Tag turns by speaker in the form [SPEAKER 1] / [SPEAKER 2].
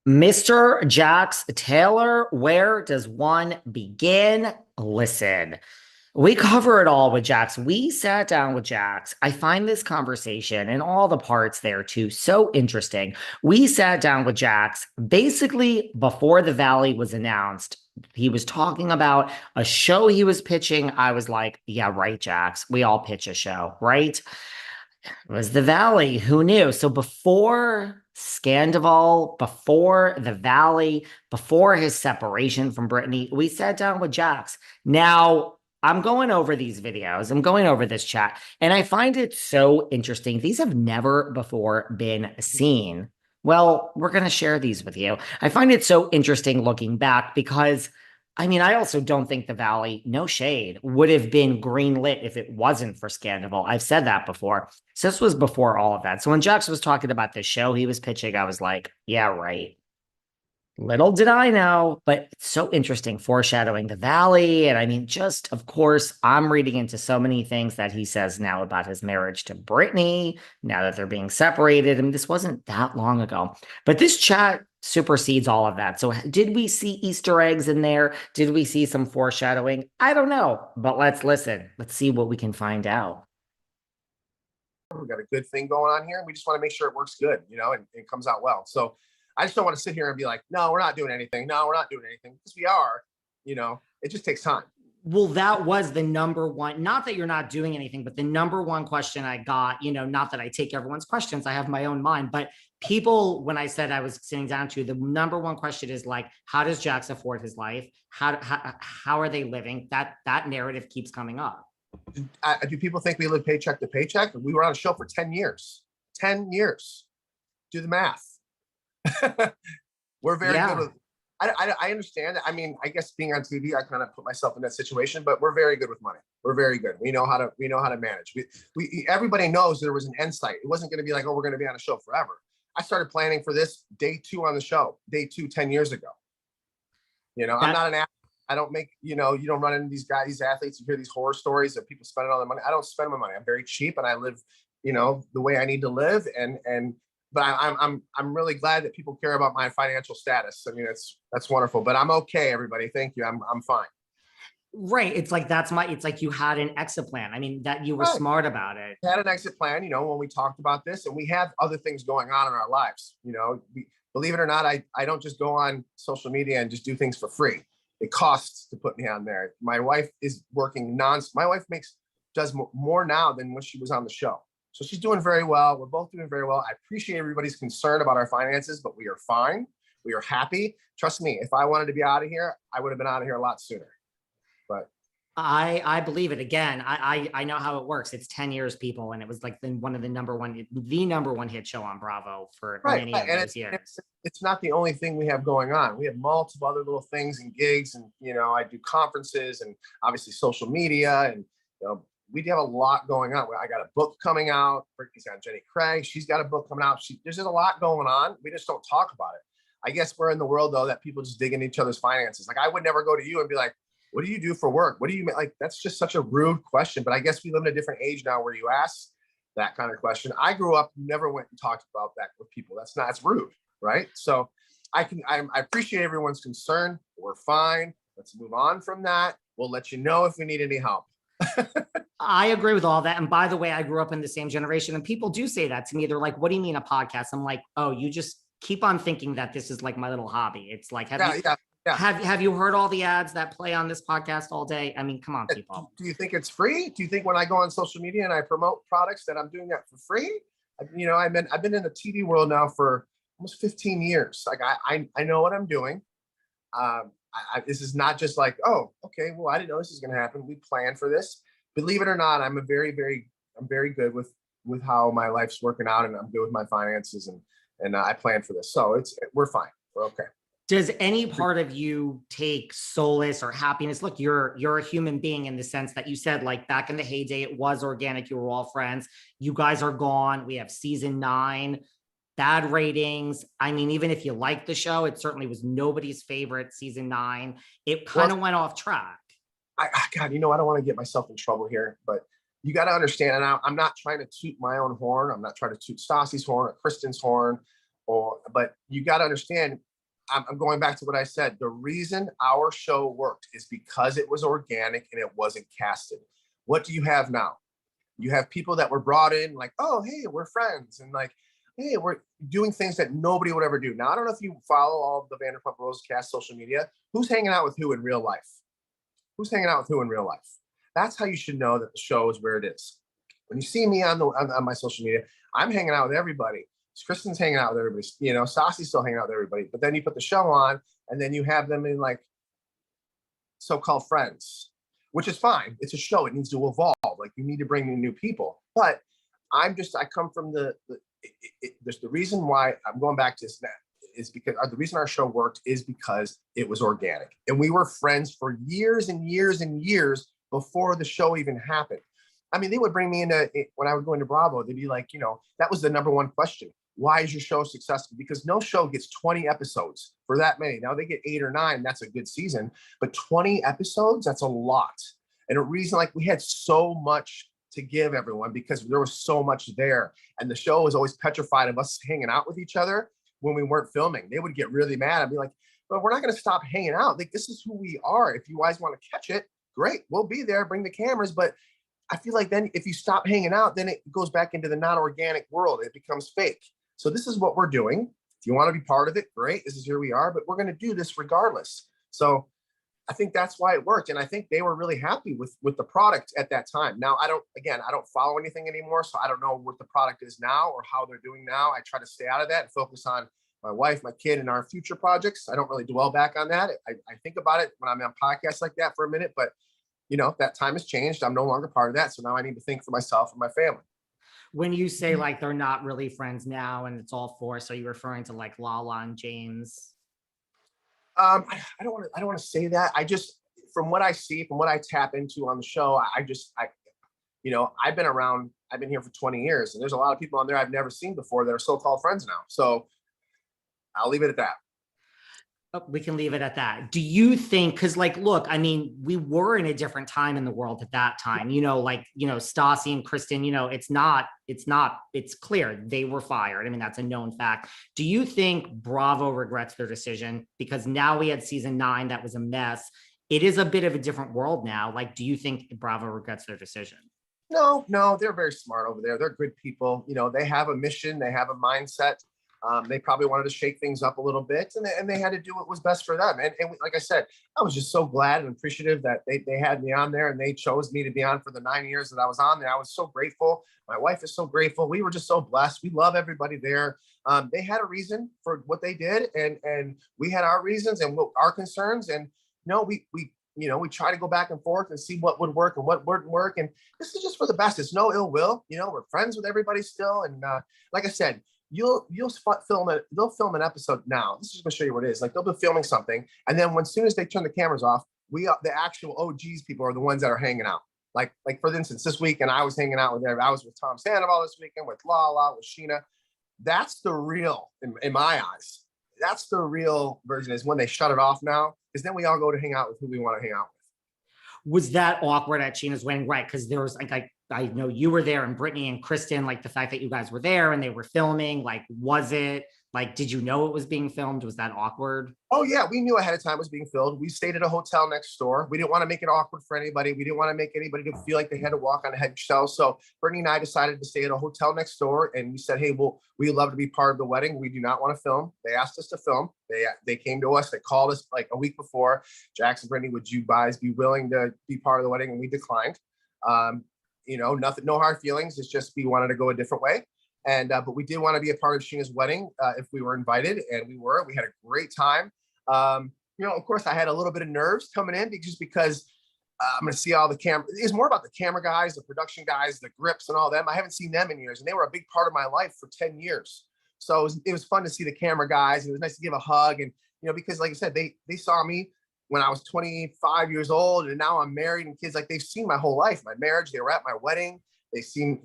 [SPEAKER 1] Mr. Jax Taylor, where does one begin? Listen, we cover it all with Jax. We sat down with Jax. I find this conversation and all the parts there too so interesting. We sat down with Jax basically before the Valley was announced. He was talking about a show he was pitching. I was like, yeah, right, Jax. We all pitch a show, right? It was the Valley. Who knew? So before Scandival, before the Valley, before his separation from Brittany, we sat down with Jax. Now, I'm going over these videos. I'm going over this chat, and I find it so interesting. These have never before been seen. Well, we're going to share these with you. I find it so interesting looking back because I also don't think the Valley, no shade, would have been greenlit if it wasn't for Scandival. I've said that before. So this was before all of that. So when Jax was talking about the show he was pitching, I was like, yeah, right. Little did I know, but it's so interesting foreshadowing the Valley. And just of course, I'm reading into so many things that he says now about his marriage to Brittany, now that they're being separated. This wasn't that long ago, but this chat supersedes all of that. So, did we see Easter eggs in there? Did we see some foreshadowing? I don't know, but let's listen. Let's see what we can find out.
[SPEAKER 2] We got a good thing going on here. We just want to make sure it works good, and it comes out well. So I just don't want to sit here and be like, no, we're not doing anything. No, we're not doing anything, because we are, it just takes time.
[SPEAKER 1] Well, that was the number one, not that you're not doing anything, but the number one question I got, not that I take everyone's questions, I have my own mind, but people, when I said I was sitting down to, the number one question is like, how does Jax afford his life? How are they living? That narrative keeps coming up.
[SPEAKER 2] Do people think we live paycheck to paycheck? We were on a show for 10 years. 10 years. Do the math. We're very good with. I understand. I guess being on TV, I kind of put myself in that situation, but we're very good with money. We're very good. We know how to manage. We everybody knows there was an insight. It wasn't going to be like, oh, we're going to be on a show forever. I started planning for this day 2 on the show, day 2, 10 years ago. I'm not an athlete. I don't make, you don't run into these athletes. You hear these horror stories of people spending all their money. I don't spend my money. I'm very cheap, and I live, the way I need to live. But I'm really glad that people care about my financial status. That's wonderful. But I'm okay, everybody. Thank you. I'm fine.
[SPEAKER 1] Right. It's like you had an exit plan. That you were smart about it.
[SPEAKER 2] We had an exit plan, when we talked about this, and we have other things going on in our lives. Believe it or not, I don't just go on social media and just do things for free. It costs to put me on there. My wife is working my wife does more now than when she was on the show. So she's doing very well. We're both doing very well. I appreciate everybody's concern about our finances, but we are fine. We are happy. Trust me, if I wanted to be out of here, I would have been out of here a lot sooner. But
[SPEAKER 1] I believe it. Again, I know how it works. It's 10 years, people, and it was like the number one hit show on Bravo for many of those years.
[SPEAKER 2] It's not the only thing we have going on. We have multiple other little things and gigs, and I do conferences and obviously social media, and we have a lot going on. I got a book coming out. Brittany's got Jenny Craig. She's got a book coming out. There's just a lot going on. We just don't talk about it. I guess we're in the world, though, that people just dig into each other's finances. Like, I would never go to you and be like, what do you do for work? What do you like? That's just such a rude question. But I guess we live in a different age now where you ask that kind of question. I grew up, never went and talked about that with people. It's rude, right? So I appreciate everyone's concern. We're fine. Let's move on from that. We'll let you know if we need any help.
[SPEAKER 1] I agree with all that. And by the way, I grew up in the same generation, and people do say that to me. They're like, what do you mean a podcast? I'm like, oh, you just keep on thinking that this is like my little hobby. It's like, have you heard all the ads that play on this podcast all day? Come on, people.
[SPEAKER 2] Do you think it's free? Do you think when I go on social media and I promote products that I'm doing that for free? I've been in the TV world now for almost 15 years. Like, I know what I'm doing. This is not just like, oh, okay, well, I didn't know this was going to happen. We planned for this. Believe it or not, I'm very good with how my life's working out, and I'm good with my finances, and I planned for this. So we're fine. We're okay.
[SPEAKER 1] Does any part of you take solace or happiness? Look, you're a human being in the sense that you said, like, back in the heyday, it was organic. You were all friends. You guys are gone. We have season 9. Bad ratings. Even if you like the show, it certainly was nobody's favorite season 9. It kind of went off track.
[SPEAKER 2] God, I don't want to get myself in trouble here, but you got to understand, and I'm not trying to toot my own horn. I'm not trying to toot Stassi's horn or Kristen's horn, but you got to understand, I'm going back to what I said. The reason our show worked is because it was organic and it wasn't casted. What do you have now? You have people that were brought in like, oh, hey, we're friends. And like, hey, we're doing things that nobody would ever do. Now, I don't know if you follow all of the Vanderpump Rules cast social media. Who's hanging out with who in real life? Who's hanging out with who in real life? That's how you should know that the show is where it is. When you see me on my social media, I'm hanging out with everybody. Kristen's hanging out with everybody. You know, Stassi's still hanging out with everybody. But then you put the show on, and then you have them in like so-called friends, which is fine. It's a show. It needs to evolve. Like you need to bring in new people. But I come from there's the reason why I'm going back to this now is because the reason our show worked is because it was organic. And we were friends for years and years and years before the show even happened. I mean, they would bring me into when I was going to Bravo, they'd be like, you know, that was the number one question. Why is your show successful? Because no show gets 20 episodes for that many. Now they get 8 or 9. That's a good season. But 20 episodes, that's a lot. And a reason like we had so much to give everyone because there was so much there. And the show was always petrified of us hanging out with each other when we weren't filming. They would get really mad and be like, but we're not going to stop hanging out. Like, this is who we are. If you guys want to catch it, great. We'll be there. Bring the cameras. But I feel like then if you stop hanging out, then it goes back into the non-organic world. It becomes fake. So this is what we're doing. If you want to be part of it, great. This is here we are, but we're going to do this regardless. So I think that's why it worked. And I think they were really happy with the product at that time. Now, I don't follow anything anymore. So I don't know what the product is now or how they're doing now. I try to stay out of that and focus on my wife, my kid, and our future projects. I don't really dwell back on that. I think about it when I'm on podcasts like that for a minute, but you know, that time has changed. I'm no longer part of that. So now I need to think for myself and my family.
[SPEAKER 1] When you say like they're not really friends now and it's all forced, are you referring to like Lala and James?
[SPEAKER 2] I don't want to say that. I just, from what I see, from what I tap into on the show, you know, I've been around, I've been here for 20 years and there's a lot of people on there I've never seen before that are so-called friends now. So I'll leave it at that.
[SPEAKER 1] We can leave it at that. Do you think, because like, look, I mean, we were in a different time in the world at that time, you know, like, you know, Stassi and Kristen, you know, it's clear they were fired. I mean, that's a known fact. Do you think Bravo regrets their decision? Because now we had season 9, that was a mess. It is a bit of a different world now. Like, do you think Bravo regrets their decision?
[SPEAKER 2] No, they're very smart over there. They're good people. You know, they have a mission, they have a mindset. They probably wanted to shake things up a little bit, and they had to do what was best for them. And like I said, I was just so glad and appreciative that they had me on there and they chose me to be on for the 9 years that I was on there. I was so grateful. My wife is so grateful. We were just so blessed. We love everybody there. They had a reason for what they did, and we had our reasons and our concerns. And we try to go back and forth and see what would work and what wouldn't work. And this is just for the best. It's no ill will. You know, we're friends with everybody still. And like I said, they'll film an episode now. This is going to show you what it is. Like they'll be filming something, and then as soon as they turn the cameras off, the actual OGs people are the ones that are hanging out. Like for instance, this weekend I was hanging out with them. I was with Tom Sandoval this weekend, with Lala, with Sheena. That's the real, in my eyes, that's the real version, is when they shut it off now, because then we all go to hang out with who we want to hang out with.
[SPEAKER 1] Was that awkward at Sheena's wedding? Right, because there was like I know you were there, and Brittany and Kristen, like the fact that you guys were there and they were filming, like, was it like, did you know it was being filmed? Was that awkward?
[SPEAKER 2] Oh yeah, we knew ahead of time it was being filmed. We stayed at a hotel next door. We didn't want to make it awkward for anybody. We didn't want to make anybody to feel like they had to walk on eggshells. So Brittany and I decided to stay at a hotel next door, and we said, hey, well, we'd love to be part of the wedding. We do not want to film. They asked us to film. They came to us. They called us like a week before. Jax and Brittany, would you guys be willing to be part of the wedding? And we declined. Nothing, no hard feelings. It's just we wanted to go a different way. And but we did want to be a part of Sheena's wedding if we were invited, and we were. We had a great time. Of course, I had a little bit of nerves coming in because I'm going to see all the camera. It's more about the camera guys, the production guys, the grips, and all them. I haven't seen them in years, and they were a big part of my life for 10 years. So it was fun to see the camera guys. It was nice to give a hug, and because like I said, they saw me when I was 25 years old, and now I'm married and kids. Like they've seen my whole life, my marriage. They were at my wedding. They've seen